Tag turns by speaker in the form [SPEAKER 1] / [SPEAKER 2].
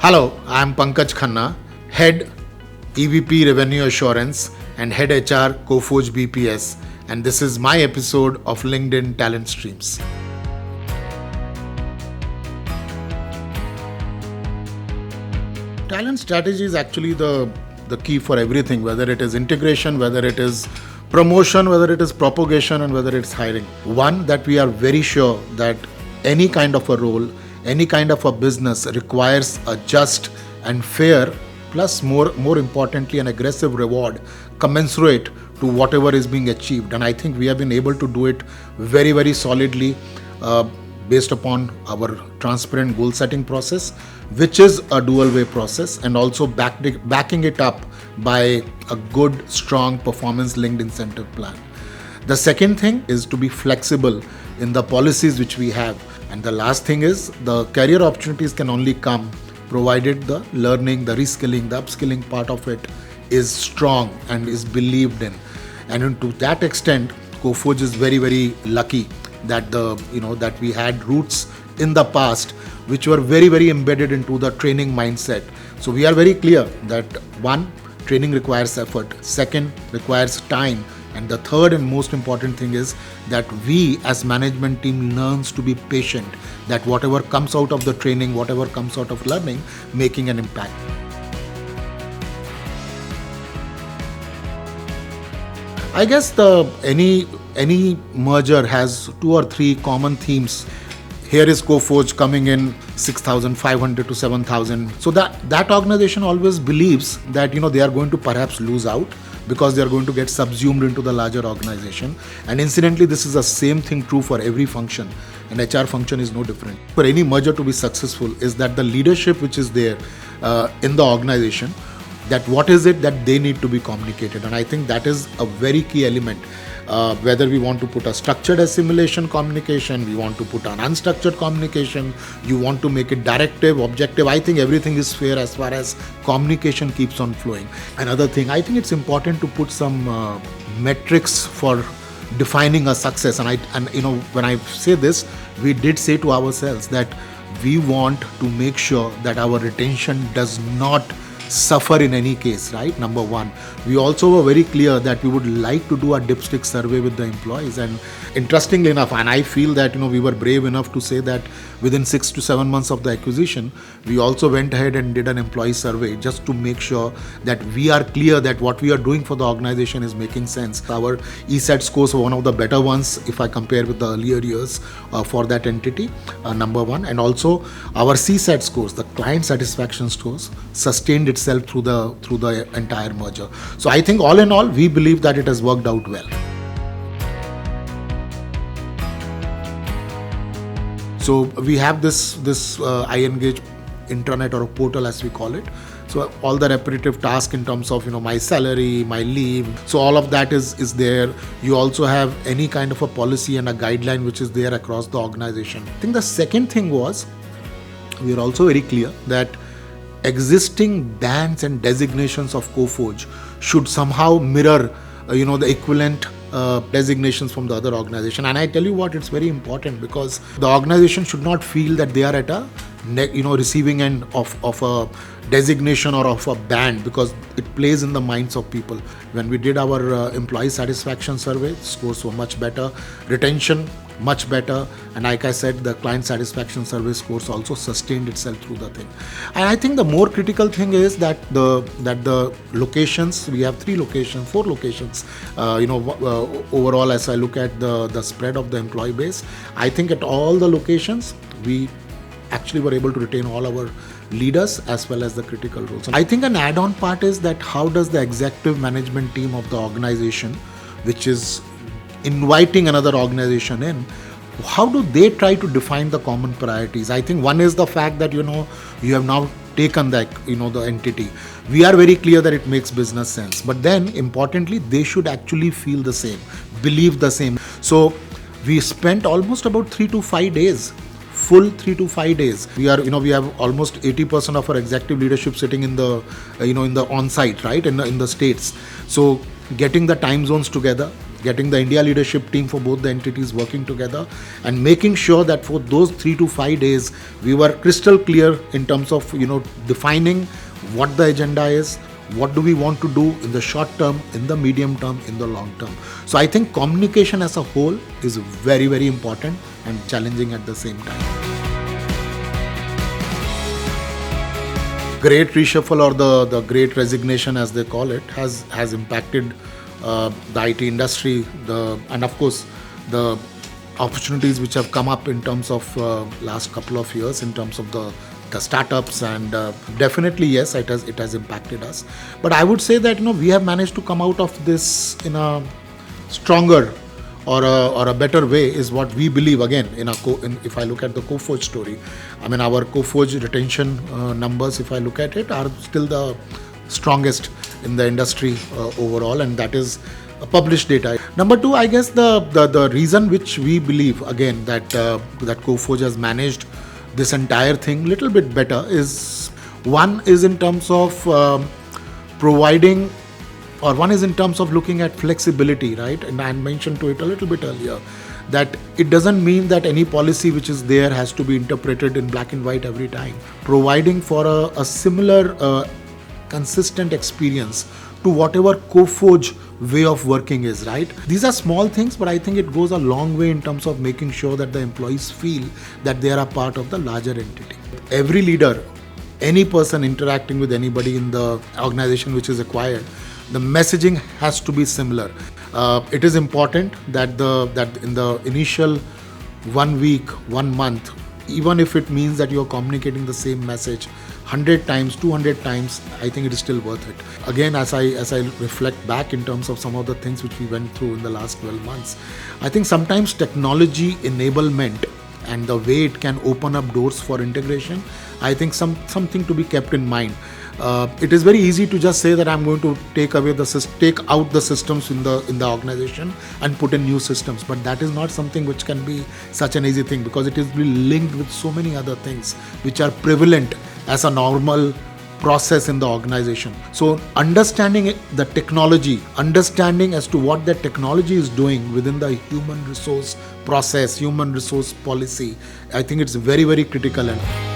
[SPEAKER 1] Hello, I am Pankaj Khanna, Head EVP Revenue Assurance and Head HR Coforge BPS, and this is my episode of LinkedIn Talent Streams. Talent strategy is actually the key for everything, whether it is integration, whether it is promotion, whether it is propagation, and whether it's hiring. One, that we are very sure that any kind of a role, any kind of a business requires a just and fair, plus more importantly, an aggressive reward commensurate to whatever is being achieved. And I think we have been able to do it very, very solidly based upon our transparent goal setting process, which is a dual way process, and also backing it up by a good, strong performance linked incentive plan. The second thing is to be flexible in the policies which we have. And the last thing is the career opportunities can only come provided the learning, the reskilling, the upskilling part of it is strong and is believed in. And to that extent, Coforge is very, very lucky that that we had roots in the past which were very, very embedded into the training mindset. So we are very clear that one, training requires effort. Second, requires time. And the third and most important thing is that we as management team learns to be patient, that whatever comes out of the training, whatever comes out of learning, making an impact. I guess any merger has two or three common themes. Here is Coforge coming in 6,500 to 7,000. So that organization always believes that they are going to perhaps lose out because they are going to get subsumed into the larger organization. And incidentally, this is the same thing true for every function, and HR function is no different. For any merger to be successful is that the leadership which is there in the organization, that what is it that they need to be communicated. And I think that is a very key element. Whether we want to put a structured assimilation communication, we want to put an unstructured communication, you want to make it directive, objective, I think everything is fair as far as communication keeps on flowing. Another thing, I think it's important to put some metrics for defining a success. And when I say this, we did say to ourselves that we want to make sure that our retention does not suffer in any case, right? Number one. We also were very clear that we would like to do a dipstick survey with the employees. And interestingly enough, and I feel that we were brave enough to say that within 6 to 7 months of the acquisition, we also went ahead and did an employee survey just to make sure that we are clear that what we are doing for the organization is making sense. Our ESAT scores were one of the better ones if I compare with the earlier years for that entity, number one. And also our CSAT scores, the client satisfaction scores, sustained itself through the entire merger. So I think all in all, we believe that it has worked out well. So we have this iEngage intranet or a portal as we call it. So all the repetitive tasks in terms of my salary, my leave, so all of that is there. You also have any kind of a policy and a guideline which is there across the organization. I think the second thing was, we are also very clear that existing bands and designations of Coforge should somehow mirror the equivalent designations from the other organization. And I tell you what, it's very important because the organization should not feel that they are at a receiving end of a designation or of a band, because it plays in the minds of people. When we did our employee satisfaction survey, scores were much better, retention much better, and like I said, the client satisfaction survey scores also sustained itself through the thing. And I think the more critical thing is that the locations, we have 4 locations overall. As I look at the spread of the employee base, I think at all the locations we actually were able to retain all our leaders as well as the critical roles. I think an add-on part is that how does the executive management team of the organization, which is inviting another organization in, how do they try to define the common priorities? I think one is the fact that you have now taken the entity. We are very clear that it makes business sense, but then importantly, they should actually feel the same, believe the same. So we spent almost about 3 to 5 days, full 3 to 5 days. We have almost 80% of our executive leadership sitting in the in the on-site, right, in the states. So getting the time zones together, getting the India leadership team for both the entities working together, and making sure that for those 3 to 5 days we were crystal clear in terms of defining what the agenda is, what do we want to do in the short term, in the medium term, in the long term. So I think communication as a whole is very, very important and challenging at the same time. Great Reshuffle, or the Great Resignation as they call it, has impacted the IT industry, and of course the opportunities which have come up in terms of last couple of years in terms of the startups, and definitely yes, it has impacted us. But I would say that we have managed to come out of this in a stronger or a better way, is what we believe. Again, if I look at the Coforge story, I mean, our Coforge retention numbers, if I look at it, are still the strongest in the industry overall, and that is published data. Number two, I guess the reason which we believe again that Coforge has managed this entire thing little bit better is, one is in terms of providing, or one is in terms of looking at flexibility, right? And I mentioned to it a little bit earlier that it doesn't mean that any policy which is there has to be interpreted in black and white every time. Providing for a similar consistent experience to whatever Coforge way of working is, right? These are small things, but I think it goes a long way in terms of making sure that the employees feel that they are a part of the larger entity. Every leader, any person interacting with anybody in the organization which is acquired, the messaging has to be similar. It is important that in the initial 1 week, 1 month, even if it means that you're communicating the same message 100 times, 200 times, I think it is still worth it. Again, as I reflect back in terms of some of the things which we went through in the last 12 months, I think sometimes technology enablement and the way it can open up doors for integration, I think something to be kept in mind. It is very easy to just say that I'm going to take out the systems in the organization and put in new systems, but that is not something which can be such an easy thing, because it is linked with so many other things which are prevalent as a normal process in the organization. So understanding the technology, understanding as to what that technology is doing within the human resource process, human resource policy, I think it's very, very critical. And